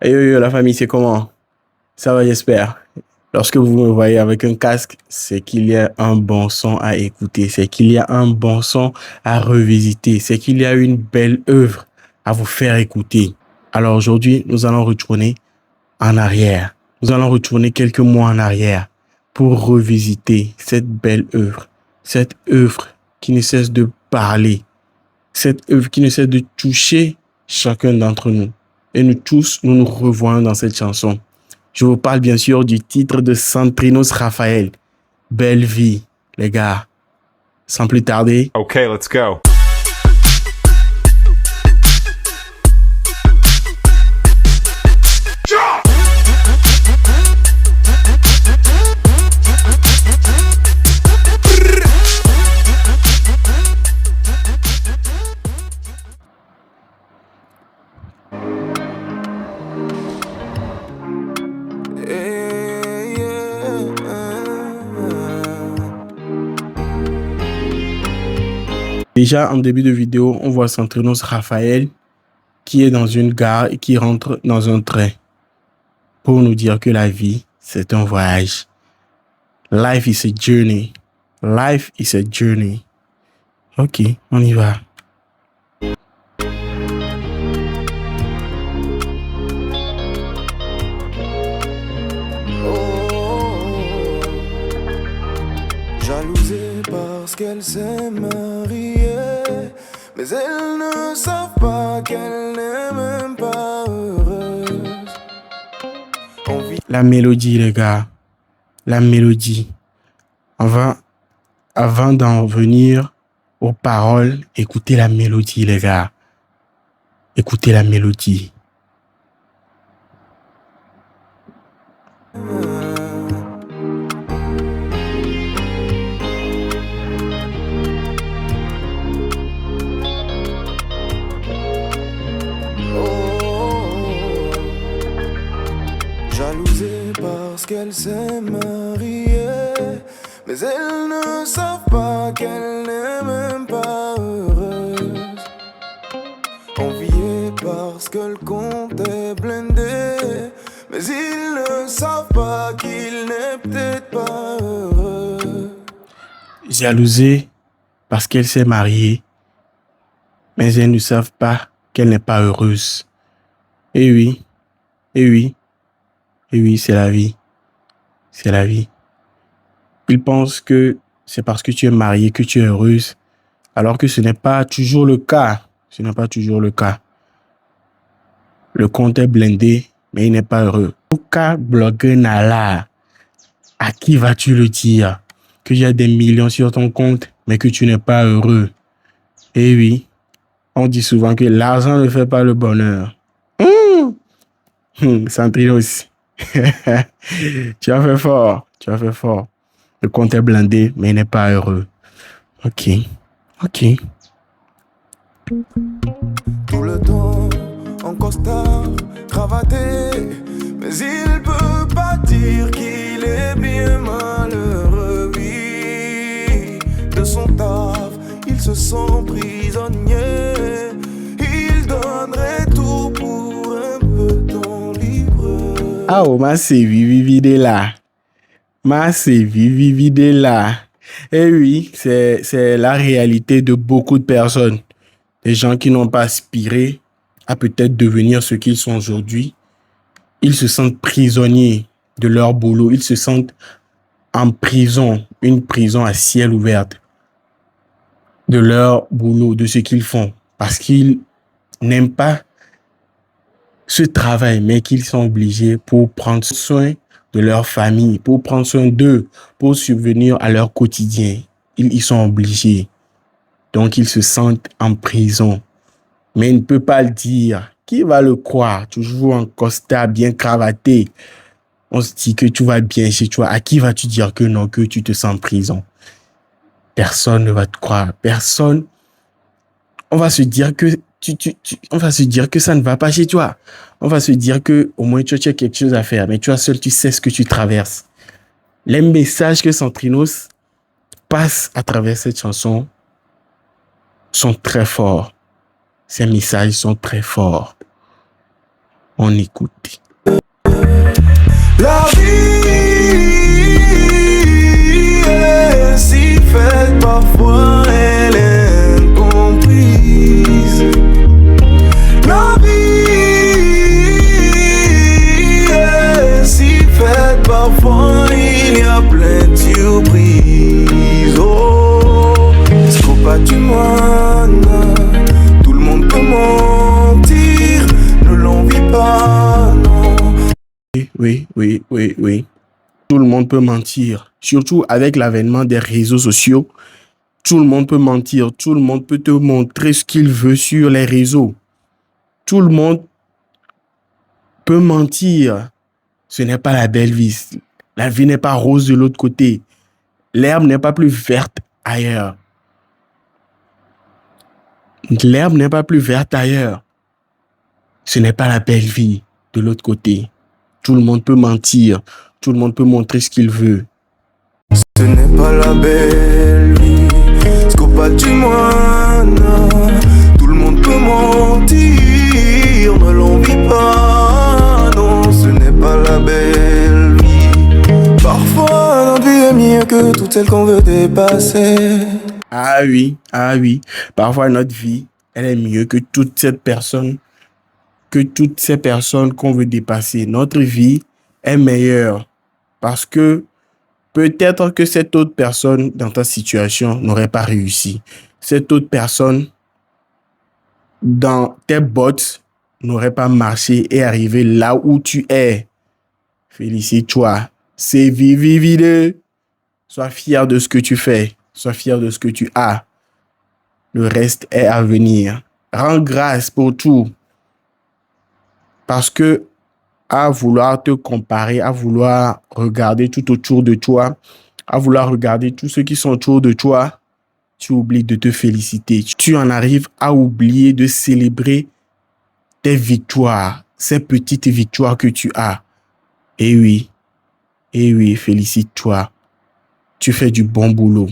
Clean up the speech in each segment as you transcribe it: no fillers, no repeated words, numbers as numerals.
Hey yo, yo, la famille, c'est comment? Ça va, j'espère. Lorsque vous me voyez avec un casque, c'est qu'il y a un bon son à écouter, c'est qu'il y a un bon son à revisiter, c'est qu'il y a une belle œuvre à vous faire écouter. Alors aujourd'hui, nous allons retourner en arrière. Nous allons retourner quelques mois en arrière pour revisiter cette belle œuvre, cette œuvre qui ne cesse de parler, cette œuvre qui ne cesse de toucher chacun d'entre nous. Et nous tous, nous nous revoyons dans cette chanson. Je vous parle bien sûr du titre de Santrinos Raphaël. Belle vie, les gars. Sans plus tarder. Okay, let's go. Déjà, en début de vidéo, on voit Santrinos Raphaël qui est dans une gare et qui rentre dans un train pour nous dire que la vie, c'est un voyage. Life is a journey. Life is a journey. Ok, on y va. Jalousée parce qu'elle s'est mariée, mais elles ne savent pas qu'elle n'est même pas heureuse. La mélodie, les gars. La mélodie. Avant d'en venir aux paroles, écoutez la mélodie, les gars. Écoutez la mélodie. Jalousée parce qu'elle s'est mariée, mais elles ne savent pas qu'elle n'est même pas heureuse. Enviée parce que le compte est blindé, mais ils ne savent pas qu'il n'est peut-être pas heureux. Jalousée parce qu'elle s'est mariée, mais elles ne savent pas qu'elle n'est pas heureuse. Eh oui, eh oui, eh oui, c'est la vie. C'est la vie. Ils pensent que c'est parce que tu es mariée que tu es heureuse, alors que ce n'est pas toujours le cas. Ce n'est pas toujours le cas. Le compte est blindé, mais il n'est pas heureux. Pourquoi blogueur Nala, à qui vas-tu le dire que il y a des millions sur ton compte, mais que tu n'es pas heureux? Eh oui, on dit souvent que l'argent ne fait pas le bonheur. Santrinos. Tu as fait fort, tu as fait fort. Le compte est blindé, mais il n'est pas heureux. Ok, ok. Tout le temps en costard, cravaté, mais il peut pas dire qu'il est bien malheureux, oui. De son taf, il se sent prisonnier. Il donnerait tout pour un peu de temps libre. Ah, oh, ma c'est vivi de là. Ma c'est vivi de là. Eh oui, c'est la réalité de beaucoup de personnes. Des gens qui n'ont pas aspiré à peut-être devenir ce qu'ils sont aujourd'hui. Ils se sentent prisonniers de leur boulot. Ils se sentent en prison, une prison à ciel ouvert de leur boulot, de ce qu'ils font. Parce qu'ils n'aiment pas ce travail, mais qu'ils sont obligés pour prendre soin de leur famille, pour prendre soin d'eux, pour subvenir à leur quotidien. Ils sont obligés. Donc, ils se sentent en prison. Mais il ne peut pas le dire. Qui va le croire? Toujours en costard, bien cravaté. On se dit que tu vas bien chez toi. À qui vas-tu dire que non, que tu te sens en prison? Personne ne va te croire. Personne. On va se dire que on va se dire que ça ne va pas chez toi. On va se dire que au moins tu as quelque chose à faire. Mais toi seul, tu sais ce que tu traverses. Les messages que Santrinos passe à travers cette chanson sont très forts. Ces messages sont très forts. On écoute. La vie est si faite, parfois elle est incomprise. La vie est si faite, parfois il y a plein de surprises. Oh, est-ce qu'on patrimoine? Tout le monde peut mentir, ne l'envie pas, non. Oui. Tout le monde peut mentir. Surtout avec l'avènement des réseaux sociaux. Tout le monde peut mentir. Tout le monde peut te montrer ce qu'il veut sur les réseaux. Tout le monde peut mentir. Ce n'est pas la belle vie. La vie n'est pas rose de l'autre côté. L'herbe n'est pas plus verte ailleurs. L'herbe n'est pas plus verte ailleurs. Ce n'est pas la belle vie de l'autre côté. Tout le monde peut mentir. Tout le monde peut montrer ce qu'il veut. Ce n'est pas la belle vie, ce qu'au patrimoine. Tout le monde peut mentir, ne l'envie pas. Non, ce n'est pas la belle vie. Parfois, notre vie est mieux que toutes celles qu'on veut dépasser. Ah oui. Parfois, notre vie, elle est mieux que toutes ces personnes qu'on veut dépasser. Notre vie est meilleure parce que peut-être que cette autre personne dans ta situation n'aurait pas réussi. Cette autre personne dans tes bottes n'aurait pas marché et arrivé là où tu es. Félicite-toi. C'est vivide. Sois fier de ce que tu fais. Sois fier de ce que tu as. Le reste est à venir. Rends grâce pour tout. Parce que à vouloir te comparer, à vouloir regarder tout autour de toi, à vouloir regarder tous ceux qui sont autour de toi, tu oublies de te féliciter. Tu en arrives à oublier de célébrer tes victoires, ces petites victoires que tu as. Eh oui, félicite-toi. Tu fais du bon boulot.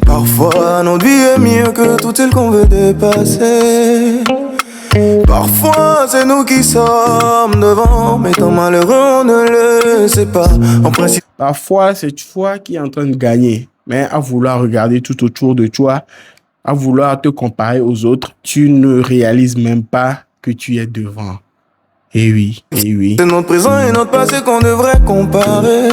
Parfois, notre vie est mieux que toutes celles qu'on veut dépasser. Parfois, c'est nous qui sommes devant, mais tant malheureux, on ne le sait pas. En principe, Parfois, c'est toi qui es en train de gagner. Mais à vouloir regarder tout autour de toi, à vouloir te comparer aux autres, tu ne réalises même pas que tu es devant. Eh oui. c'est notre présent et notre passé qu'on devrait comparer.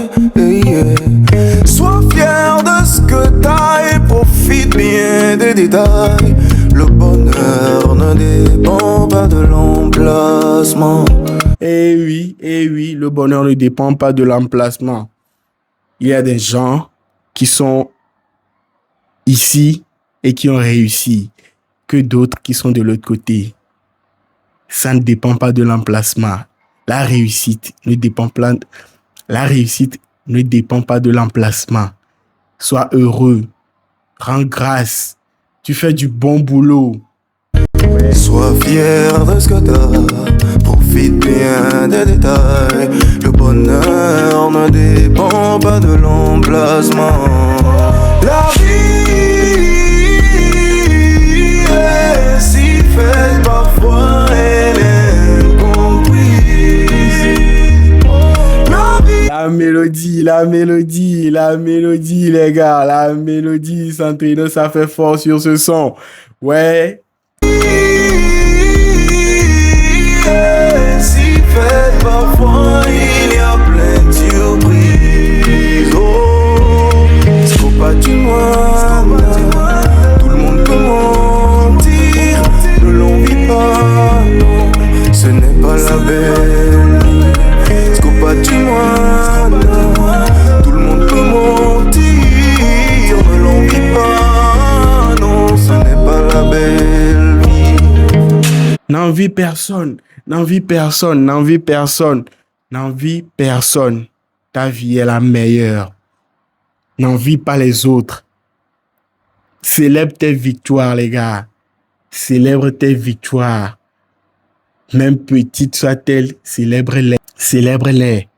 Sois fier de ce que t'as et profite bien des détails. Le bonheur ne dépend pas de l'emplacement. Eh oui, le bonheur ne dépend pas de l'emplacement. Il y a des gens qui sont ici et qui ont réussi, que d'autres qui sont de l'autre côté. Ça ne dépend pas de l'emplacement. La réussite ne dépend pas de l'emplacement. Sois heureux. Rends grâce. Tu fais du bon boulot. Sois fier de ce que t'as, profite bien des détails. Le bonheur ne dépend pas de l'emplacement. La vie est si faite, parfois elle est incomprise. La mélodie, les gars. La mélodie, s'entraîner, ça fait fort sur ce son. Ouais. Si fait, parfois il y a plein de surprises. Oh, est-ce qu'au patrimoine, tout le monde peut mentir, ne l'envie pas, non, ce n'est pas la belle vie. Est-ce qu'au patrimoine, tout le monde peut mentir, ne l'envie pas, non, ce n'est pas la belle vie. N'envie personne. Ta vie est la meilleure. N'envie pas les autres. Célèbre tes victoires, les gars. Célèbre tes victoires. Même petites soient-elles, célèbre-les.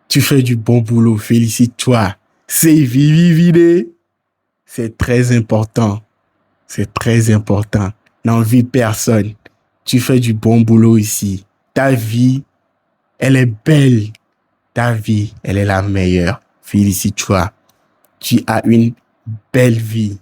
Tu fais du bon boulot, félicite-toi. C'est vivide. C'est très important. n'envie personne. Tu fais du bon boulot ici. Ta vie, elle est belle. Ta vie, elle est la meilleure. Félicite-toi. Tu as une belle vie.